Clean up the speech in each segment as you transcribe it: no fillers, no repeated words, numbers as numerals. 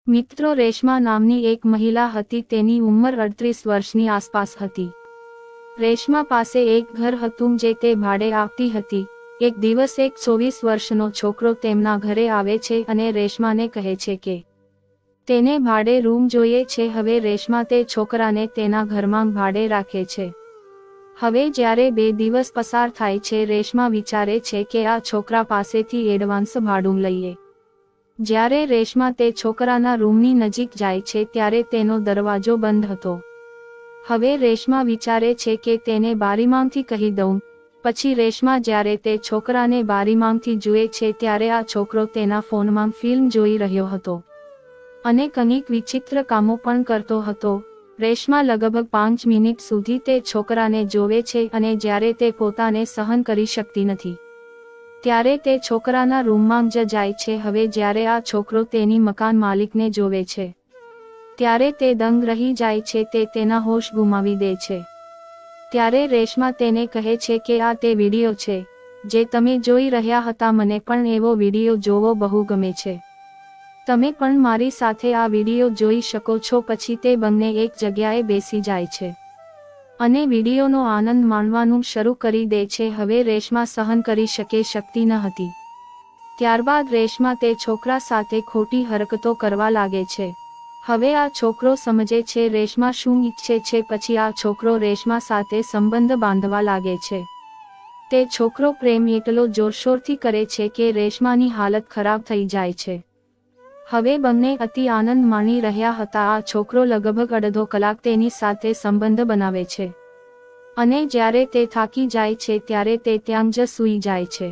મિત્રો, રેશમા નામની એક મહિલા હતી. તેની ઉંમર 38 વર્ષની આસપાસ હતી. રેશમા પાસે એક ઘર હતું જે તે ભાડે આપતી હતી. એક દિવસ એક 24 વર્ષનો છોકરો તેમના ઘરે આવે છે અને રેશમાને કહે છે કે તેને ભાડે રૂમ જોઈએ છે. હવે રેશમા તે છોકરાને તેના ઘરમાં ભાડે રાખે છે. હવે જ્યારે 2 દિવસ પસાર થાય છે, રેશમા વિચારે છે કે આ છોકરા પાસેથી એડવાન્સ ભાડું લઈએ. જ્યારે રેશમા તે છોકરાના રૂમની નજીક જાય છે ત્યારે તેનો દરવાજો બંધ હતો. હવે રેશમા વિચારે છે કે તેને બારીમાંથી કહી દઉં. પછી રેશમા જ્યારે તે છોકરાને બારીમાંથી જુએ છે ત્યારે આ છોકરો તેના ફોનમાં ફિલ્મ જોઈ રહ્યો હતો અને કંઈક વિચિત્ર કામો પણ કરતો હતો. રેશમા લગભગ 5 મિનિટ સુધી તે છોકરાને જોવે છે અને જ્યારે તે પોતાને સહન કરી શકતી નથી ત્યારે તે છોકરાના રૂમમાં જ જાય છે. હવે જ્યારે આ છોકરો તેની મકાન માલિકને જોવે છે ત્યારે તે દંગ રહી જાય છે. તે તેના હોશ ગુમાવી દે છે. ત્યારે રેશમા તેને કહે છે કે આ તે વિડીયો છે જે તમે જોઈ રહ્યા હતા. મને પણ એવો વિડીયો જોવો બહુ ગમે છે. તમે પણ મારી સાથે આ વિડીયો જોઈ શકો છો. પછી તે બંને એક જગ્યાએ બેસી જાય છે અને વિડીયોનો આનંદ માણવાનું શરૂ કરી દે છે. હવે રેશમા સહન કરી શકતી ન હતી. ત્યારબાદ રેશમા તે છોકરા સાથે ખોટી હરકતો કરવા લાગે છે. હવે આ છોકરો સમજે છે રેશમા શું ઈચ્છે છે. પછી આ છોકરો રેશમા સાથે સંબંધ બાંધવા લાગે છે. તે છોકરો પ્રેમ એટલો જોરશોરથી કરે છે કે રેશમાની હાલત ખરાબ થઈ જાય છે. હવે બંને અતિ આનંદ માણી રહ્યા હતા. આ છોકરો લગભગ અડધો કલાક તેની સાથે સંબંધ બનાવે છે અને જ્યારે તે થાકી જાય છે ત્યારે તે ત્યાં જ સૂઈ જાય છે.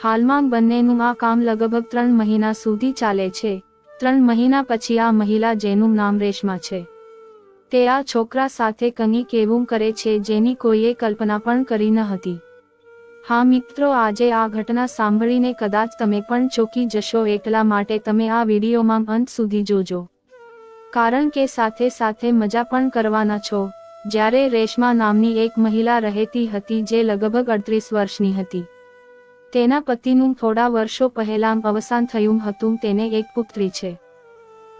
હાલમાં બંનેનું આ કામ લગભગ 3 મહિના સુધી ચાલે છે. 3 મહિના પછી આ મહિલા, જેનું નામ રેશમા છે, તે આ છોકરા સાથે કંઈક એવું કરે છે જેની કોઈએ કલ્પના પણ કરી ન હતી. હા મિત્રો, આજે આ ઘટના સાંભળીને કદાચ તમે પણ ચોંકી જશો. એટલા માટે તમે આ વિડીયોમાં અંત સુધી જોજો, કારણ કે સાથે સાથે મજા પણ કરવાના છો. જ્યારે રેશમા નામની એક મહિલા રહેતી હતી જે લગભગ 38 વર્ષની હતી. તેના પતિનું થોડા વર્ષો પહેલાં અવસાન થયું હતું. તેને એક પુત્રી છે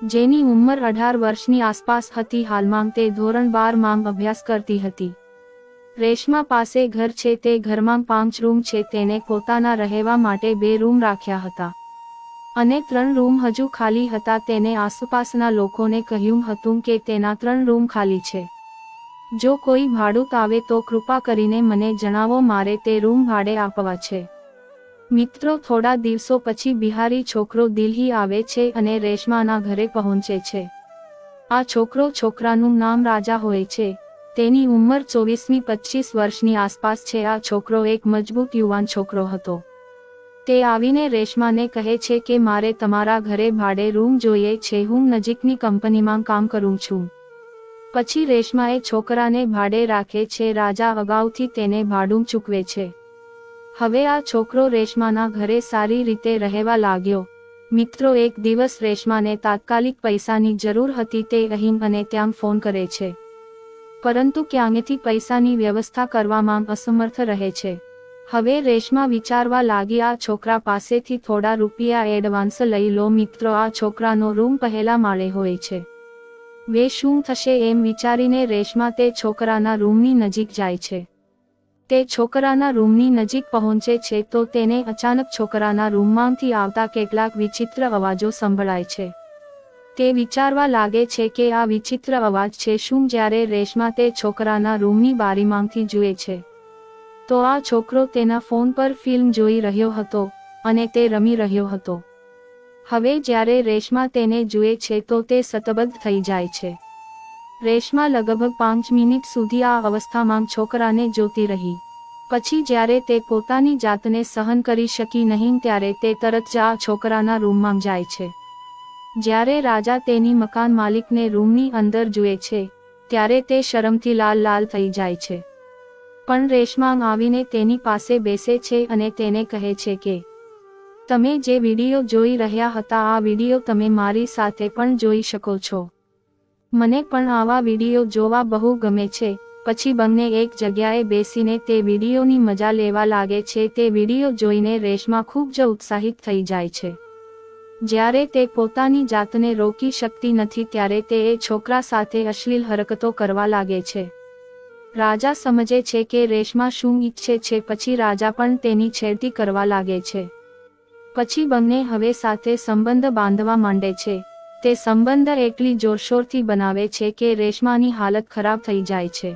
જેની ઉંમર 18 વર્ષની આસપાસ હતી. હાલમાં તે ધોરણ 12 માં અભ્યાસ કરતી હતી. રેશમા પાસે ઘર છે. તે ઘરમાં 5 રૂમ છે. તેને પોતાના રહેવા માટે 2 રૂમ રાખ્યા હતા અને 3 રૂમ હજુ ખાલી હતા. તેને આસપાસના લોકોને કહ્યું હતું કે તેના 3 રૂમ ખાલી છે. જો કોઈ ભાડૂત આવે તો કૃપા કરીને મને જણાવો, મારે તે રૂમ ભાડે આપવા છે. મિત્રો, થોડા દિવસો પછી બિહારી છોકરો દિલ્હી આવે છે અને રેશમાના ઘરે પહોંચે છે. આ છોકરાનું નામ રાજા હોય છે. તેની ઉંમર 24-25 વર્ષની આસપાસ છે. આ છોકરો એક મજબૂત યુવાન છોકરો હતો. તે આવીને રેશમાને કહે છે કે મારે તમારા ઘરે ભાડે રૂમ જોઈએ છે. હું નજીકની કંપનીમાં કામ કરું છું. પછી રેશમાએ છોકરાને ભાડે રાખે છે. રાજા અગાઉથી તેને ભાડું ચૂકવે છે. હવે આ છોકરો રેશમાના ઘરે સારી રીતે રહેવા લાગ્યો. મિત્રો, એક દિવસ રેશમાને તાત્કાલિક પૈસાની જરૂર હતી. તે અહીં અને ત્યાં ફોન કરે છે પરંતુ ક્યાંયથી પૈસાની વ્યવસ્થા કરવામાં અસમર્થ રહે છે. હવે રેશમા વિચારવા લાગી, આ છોકરા પાસેથી થોડા રૂપિયા એડવાન્સ લઈ લો. મિત્રો, આ છોકરાનો રૂમ પહેલા માળે હોય છે. વે શું થશે એમ વિચારીને રેશમા તે છોકરાના રૂમની નજીક જાય છે. તે છોકરાના રૂમની નજીક પહોંચે છે તો તેને અચાનક છોકરાના રૂમમાંથી આવતા કેટલાક વિચિત્ર અવાજો સંભળાય છે. તે વિચારવા લાગે છે કે આ વિચિત્ર અવાજ છે શું. જ્યારે રેશમા તે છોકરાના રૂમની બારીમાંથી જુએ છે તો આ છોકરો તેના ફોન પર ફિલ્મ જોઈ રહ્યો હતો અને તે રમી રહ્યો હતો. હવે જ્યારે રેશમા તેને જુએ છે તો તે સતબદ્ધ થઈ જાય છે. રેશમા લગભગ 5 મિનિટ સુધી આ અવસ્થામાં છોકરાને જોતી રહી. પછી જ્યારે તે પોતાની જાતને સહન કરી શકી નહીં ત્યારે તે તરત જ આ છોકરાના રૂમમાં જાય છે. જ્યારે રાજા તેની મકાન માલિકને રૂમની અંદર જુએ છે ત્યારે તે શરમથી લાલ થઈ જાય છે. પણ રેશમા આવીને તેની પાસે બેસે છે અને તેને કહે છે કે તમે જે વિડીયો જોઈ રહ્યા હતા આ વિડીયો તમે મારી સાથે પણ જોઈ શકો છો. મને પણ આવા વિડીયો જોવા બહુ ગમે છે. પછી બંને એક જગ્યાએ બેસીને તે વિડીયોની મજા લેવા લાગે છે. તે વિડીયો જોઈને રેશમા ખૂબ જ ઉત્સાહિત થઈ જાય છે. જ્યારે તે પોતાની જાતને રોકી શકતી નથી ત્યારે તે એ છોકરા સાથે અશ્લીલ હરકતો કરવા લાગે છે. રાજા સમજે છે કે રેશમા શું ઈચ્છે છે, પછી રાજા પણ તેની છેડતી કરવા લાગે છે. પછી બંને હવે સાથે સંબંધ બાંધવા માંડે છે. તે સંબંધ એટલી જોરશોરથી બનાવે છે કે રેશમાની હાલત ખરાબ થઈ જાય છે.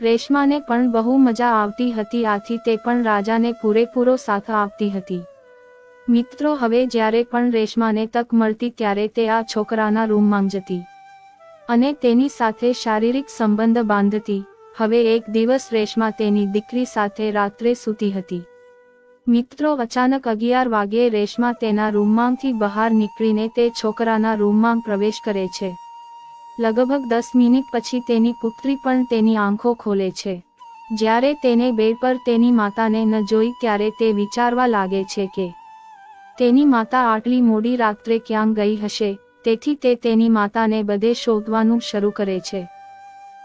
રેશમાને પણ બહુ મજા આવતી હતી, આથી તે પણ રાજાને પૂરેપૂરો સાથ આપતી હતી. મિત્રો, હવે જ્યારે પણ રેશમાને તક મળતી ત્યારે તે આ છોકરાના રૂમમાં જતી અને તેની સાથે શારીરિક સંબંધ બાંધતી. હવે એક દિવસ રેશમા તેની દીકરી સાથે રાત્રે સૂતી હતી. મિત્રો, અચાનક 11 વાગ્યે રેશમા તેના રૂમમાંથી બહાર નીકળીને તે છોકરાના રૂમમાં પ્રવેશ કરે છે. લગભગ 10 મિનિટ પછી તેની પુત્રી પણ તેની આંખો ખોલે છે. જ્યારે તેને બેડ પર તેની માતાને ન જોઈ ત્યારે તે વિચારવા લાગે છે કે તેની માતા આટલી મોડી રાત્રે ક્યાં ગઈ હશે. તેથી તે તેની માતાને બધે શોધવાનું શરૂ કરે છે,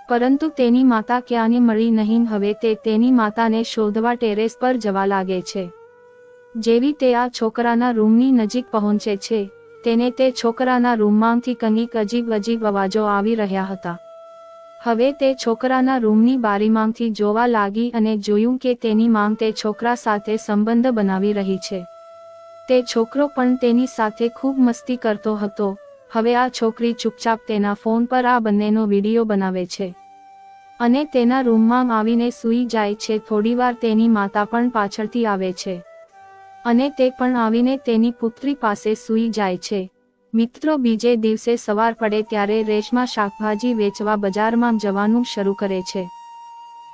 પરંતુ તેની માતા ક્યાંય મળી નહીં. હવે તે તેની માતાને શોધવા ટેરેસ પર જવા લાગે છે. જેવી તે આ છોકરાના રૂમની નજીક પહોંચે છે, તેને તે છોકરાના રૂમમાંથી કંઈક અજીબ અવાજો આવી રહ્યા હતા. હવે તે છોકરાના રૂમની બારીમાંથી જોવા લાગી અને જોયું કે તેની માં તે છોકરા સાથે સંબંધ બનાવી રહી છે. તે છોકરો પણ તેની સાથે ખૂબ મસ્તી કરતો હતો. હવે આ છોકરી ચૂપચાપ તેના ફોન પર આ બંનેનો વિડીયો બનાવે છે અને તેના રૂમમાં આવીને સૂઈ જાય છે. થોડીવાર તેની માતા પણ પાછળથી આવે છે અને તે પણ આવીને તેની પુત્રી પાસે સૂઈ જાય છે. મિત્રો, બીજે દિવસે સવાર પડે ત્યારે રેશમા શાકભાજી વેચવા બજારમાં જવાનું શરૂ કરે છે.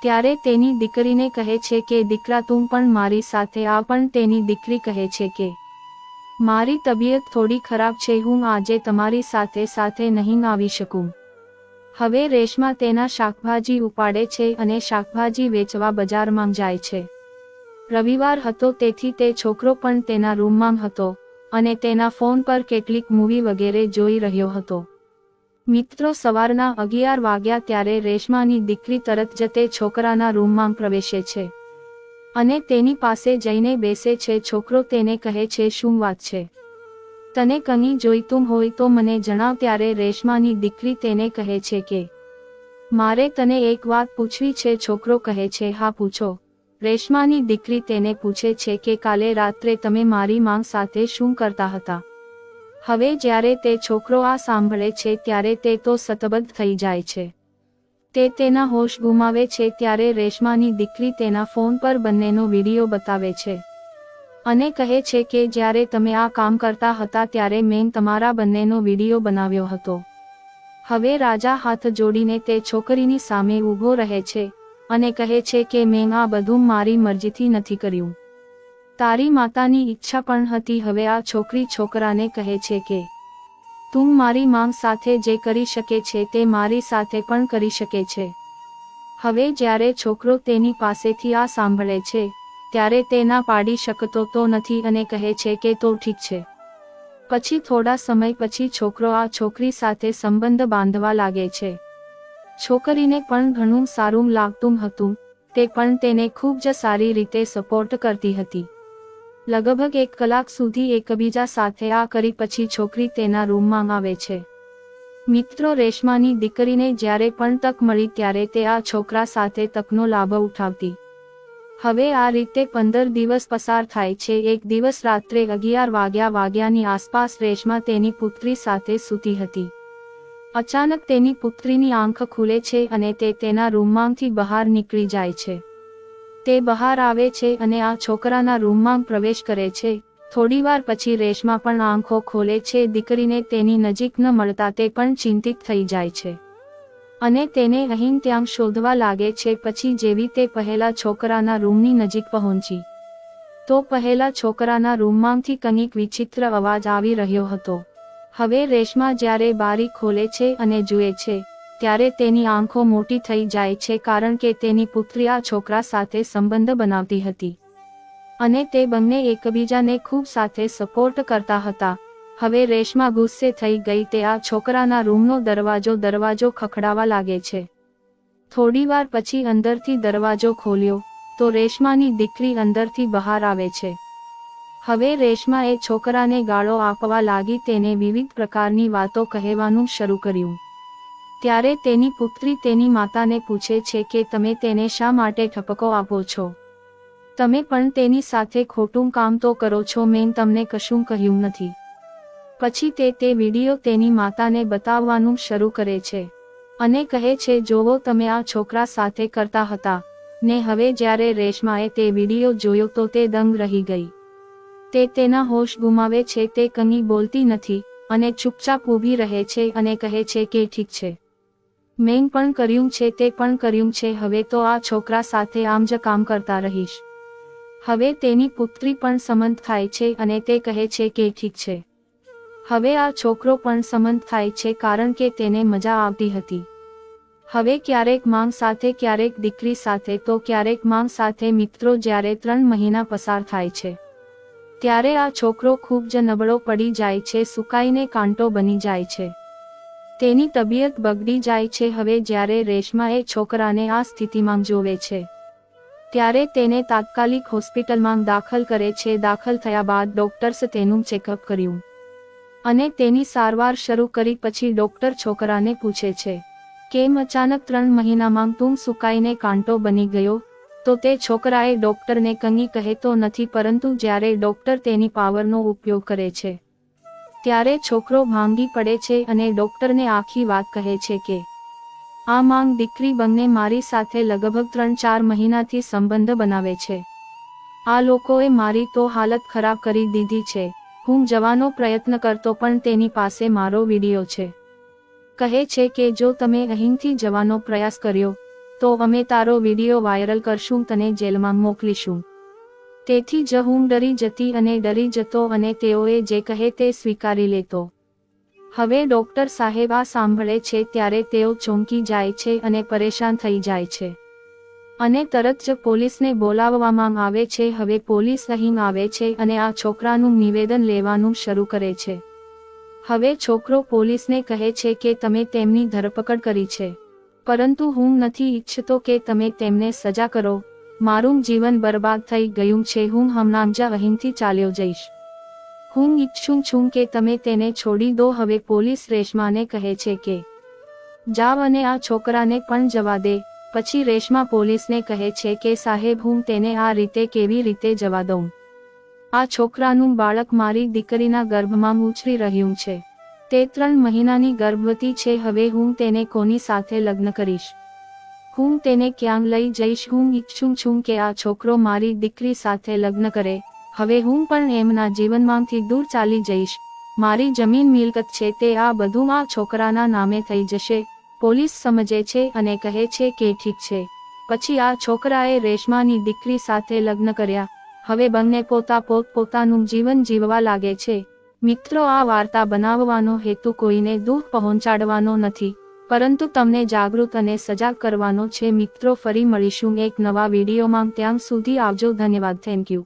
ત્યારે તેની દીકરીને કહે છે કે દીકરા, તું પણ મારી સાથે આવ. પણ તેની દીકરી કહે છે કે મારી તબિયત થોડી ખરાબ છે, હું આજે તમારી સાથે નહીં આવી શકું. હવે રેશમા તેના શાકભાજી ઉપાડે છે અને શાકભાજી વેચવા બજારમાં જાય છે. રવિવાર હતો, તેથી તે છોકરો પણ તેના રૂમમાં હતો અને તેના ફોન પર કેટલીક મૂવી વગેરે જોઈ રહ્યો હતો. મિત્રો, સવારના 11 વાગ્યા ત્યારે રેશમાની દીકરી તરત જ તે છોકરાના રૂમમાં પ્રવેશે છે અને તેની પાસે જઈને બેસે છે. છોકરો તેને કહે છે, શું વાત છે? તને કંઈ જોઈતું હોય તો મને જણાવ. ત્યારે રેશમાની દીકરી તેને કહે છે કે મારે તને એક વાત પૂછવી છે. છોકરો કહે છે, હા પૂછો. રેશમાની દીકરી તેને પૂછે છે કે કાલે રાત્રે તમે મારી માં સાથે શું કરતા હતા? હવે જ્યારે તે છોકરો આ સાંભળે છે ત્યારે તે તો સતબદ્ધ થઈ જાય છે. તે તેના હોશ ગુમાવે છે. ત્યારે રેશમાની દીકરી તેના ફોન પર બંનેનો વિડીયો બતાવે છે અને કહે છે કે જ્યારે તમે આ કામ કરતા હતા ત્યારે મેં તમારા બંનેનો વિડીયો બનાવ્યો હતો. હવે રાજા હાથ જોડીને તે છોકરીની સામે ઊભો રહે છે અને કહે છે કે મેં આ બધું મારી મરજીથી નથી કર્યું, તારી માતાની ઈચ્છા પણ હતી. હવે આ છોકરી છોકરાને કહે છે કે તું મારી માં સાથે જે કરી શકે છે તે મારી સાથે પણ કરી શકે છે. હવે જ્યારે છોકરો તેની પાસેથી આ સાંભળે છે ત્યારે તે ના પાડી શકતો તો નથી અને કહે છે કે તો ઠીક છે. પછી થોડા સમય પછી છોકરો આ છોકરી સાથે સંબંધ બાંધવા લાગે છે. છોકરીને પણ ઘણું સારું લાગતું હતું. તે પણ તેને ખૂબ જ સારી રીતે સપોર્ટ કરતી હતી. લગભગ 1 કલાક સુધી એકબીજા સાથે આ કરી પછી છોકરી તેના રૂમમાં આવે છે. મિત્રો, રેશમાની દીકરીને જ્યારે પણ તક મળી ત્યારે તે આ છોકરા સાથે તકનો લાભ ઉઠાવતી. હવે આ રીતે 15 દિવસ પસાર થાય છે. એક દિવસ રાત્રે 11 વાગ્યાની આસપાસ રેશમા તેની પુત્રી સાથે સૂતી હતી. અચાનક તેની પુત્રીની આંખ ખુલે છે અને તે તેના રૂમમાંથી બહાર નીકળી જાય છે. તે બહાર આવે છે અને આ છોકરાના રૂમમાં પ્રવેશ કરે છે. થોડીવાર પછી રેશમા પણ આંખો ખોલે છે. દીકરીને તેની નજીક ન મળતા તે પણ ચિંતિત થઈ જાય છે અને તેને અહીં ત્યાં શોધવા લાગે છે. પછી જેવી તે પહેલા છોકરાના રૂમની નજીક પહોંચી તો પહેલા છોકરાના રૂમમાંથી કંઈક વિચિત્ર અવાજ આવી રહ્યો હતો. હવે રેશમા જ્યારે બારી ખોલે છે અને જુએ છે ત્યારે તેની આંખો મોટી થઈ જાય છે, કારણ કે તેની પુત્રી આ છોકરા સાથે સંબંધ બનાવતી હતી અને તે બંને એકબીજાને ખૂબ સાથે સપોર્ટ કરતા હતા. હવે રેશમા ગુસ્સે થઈ ગઈ. તે આ છોકરાના રૂમનો દરવાજો ખખડાવવા લાગે છે. થોડીવાર પછી અંદરથી દરવાજો ખોલ્યો તો રેશમાની દીકરી અંદરથી બહાર આવે છે. હવે રેશમા એ છોકરાને ગાળો આપવા લાગી, તેને વિવિધ પ્રકારની વાતો કહેવાનું શરૂ કર્યું. ત્યારે તેની પુત્રી તેની માતાને પૂછે છે કે તમે તેને શા માટે ઠપકો આપો છો? તમે પણ તેની સાથે ખોટું કામ તો કરો છો, મેં તમને કશું કહ્યું નથી. પછી તે વિડીયો તેની માતાને બતાવવાનું શરૂ કરે છે અને કહે છે, જોવો તમે આ છોકરા સાથે કરતા હતા ને. હવે જ્યારે રેશમાએ તે વિડીયો જોયો તો તે દંગ રહી ગઈ. તે તેના હોશ ગુમાવે છે, તે કંઈ બોલતી નથી અને ચૂપચાપ ઊભી રહે છે અને કહે છે કે ઠીક છે, મેં પણ કર્યું છે, તે પણ કર્યું છે, હવે તો આ છોકરા સાથે આમ જ કામ કરતા રહીશ. હવે તેની પુત્રી પણ સંમત થાય છે અને તે કહે છે કે ઠીક છે. હવે આ છોકરો પણ સંમત થાય છે કારણ કે તેને મજા આવતી હતી. હવે ક્યારેક માંગ સાથે, ક્યારેક દીકરી સાથે, તો ક્યારેક માંગ સાથે. મિત્રો, જ્યારે 3 મહિના પસાર થાય છે ત્યારે આ છોકરો ખૂબ જ નબળો પડી જાય છે, સુકાઈને કાંટો બની જાય છે, તેની તબિયત બગડી જાય છે. હવે જ્યારે રેશમા એ છોકરાને આ સ્થિતિમાં જોવે છે ત્યારે તેને તાત્કાલિક હોસ્પિટલમાં દાખલ કરે છે. દાખલ થયા બાદ ડોક્ટર્સે તેનું ચેકઅપ કર્યું અને તેની સારવાર શરૂ કરી. પછી ડોક્ટર છોકરાને પૂછે છે, કેમ અચાનક 3 મહિનામાં તું સુકાઈને કાંટો બની ગયો? તો તે છોકરાએ ડોક્ટરને કંઈ કહેતો નથી, પરંતુ જ્યારે ડોક્ટર તેની પાવરનો ઉપયોગ કરે છે ત્યારે છોકરો ભાંગી પડે છે અને ડોક્ટરને આખી વાત કહે છે કે આ માંગ દીકરી બંને મારી સાથે લગભગ 3-4 મહિનાથી સંબંધ બનાવે છે. આ લોકોએ મારી તો હાલત ખરાબ કરી દીધી છે. હું જવાનો પ્રયત્ન કરતો પણ તેની પાસે મારો વિડીયો છે. કહે છે કે જો તમે અહીંથી જવાનો પ્રયાસ કર્યો તો અમે તારો વિડીયો વાયરલ કરશું, તને જેલમાં મોકલીશું. તેથી જ હું ડરી જતી અને ડરી જતો અને તેઓએ જે કહે તે સ્વીકારી લેતો. હવે ડોક્ટર સાહેબ આ સાંભળે છે ત્યારે તેઓ ચોંકી જાય છે અને પરેશાન થઈ જાય છે અને તરત જ પોલીસને બોલાવવામાં આવે છે. હવે પોલીસ અહીં આવે છે અને આ છોકરાનું નિવેદન લેવાનું શરૂ કરે છે. હવે છોકરો પોલીસને કહે છે કે તમે તેમની ધરપકડ કરી છે, પરંતુ હું નથી ઈચ્છતો કે તમે તેમને સજા કરો. મારું જીવન બરબાદ થઈ ગયું છે, હું હમણાં જ અહીંથી ચાલ્યો જઈશ. હું ઈચ્છું છું કે તમે તેને છોડી દો. હવે પોલીસ રેશમાને કહે છે કે જાવ અને આ છોકરાને પણ જવા દે. પછી રેશમા પોલીસને કહે છે કે સાહેબ, હું તેને આ રીતે કેવી રીતે જવા દઉં? આ છોકરાનું બાળક મારી દીકરીના ગર્ભમાં ઉછરી રહ્યું છે. તે 3 મહિનાની ગર્ભવતી છે. હવે હું તેને કોની સાથે લગ્ન કરીશ? હું તેને ક્યાં લઈ જઈશ? હું ઈચ્છું છું કે આ છોકરો મારી દીકરી સાથે લગ્ન કરે. હવે હું પણ એમના જીવનમાંથી દૂર ચાલી જઈશ. મારી જમીન મિલકત છે તે આ બધું આ છોકરાના નામે થઈ જશે. પોલીસ સમજે છે અને કહે છે કે ઠીક છે. પછી આ છોકરાએ રેશમાની દીકરી સાથે લગ્ન કર્યા. હવે બંને પોતાનું જીવન જીવવા લાગે છે. મિત્રો, આ વાર્તા બનાવવાનો હેતુ કોઈને દુઃખ પહોંચાડવાનો નથી, પરંતુ તમને જાગૃત અને સજાગ કરવાનો છે. મિત્રો, ફરી મળીશું એક નવા વિડીયોમાં. ત્યાં સુધી આવજો. ધન્યવાદ. Thank you.